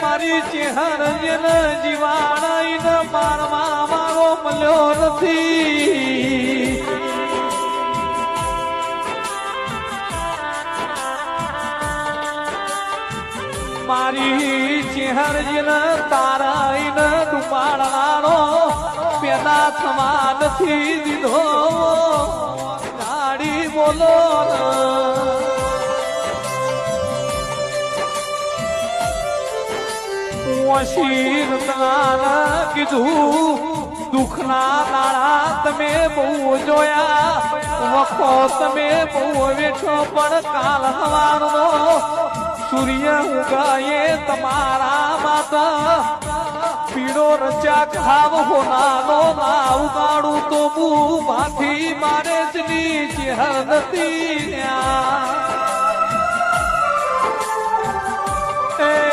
મારી ચેહર જેને જીવાણાઈને મારવા મારો મળ્યો નથી. મારી ચેહર જેને તારાઈને ડુબાડવાનો પેદા થવા નથી દીધો. ગાડી બોલો વશીર કીધું દુઃખના દાડા તમે બહુ જોયા, વખો તમે બહુ વેઠો, પણ કાલ હવારનો સૂર્ય ઉગાએ તમારા માતા પીળો રચા ખાવ હોનાનો ના ઉગાડું તો હું માથી મારે જ ની નથી. એ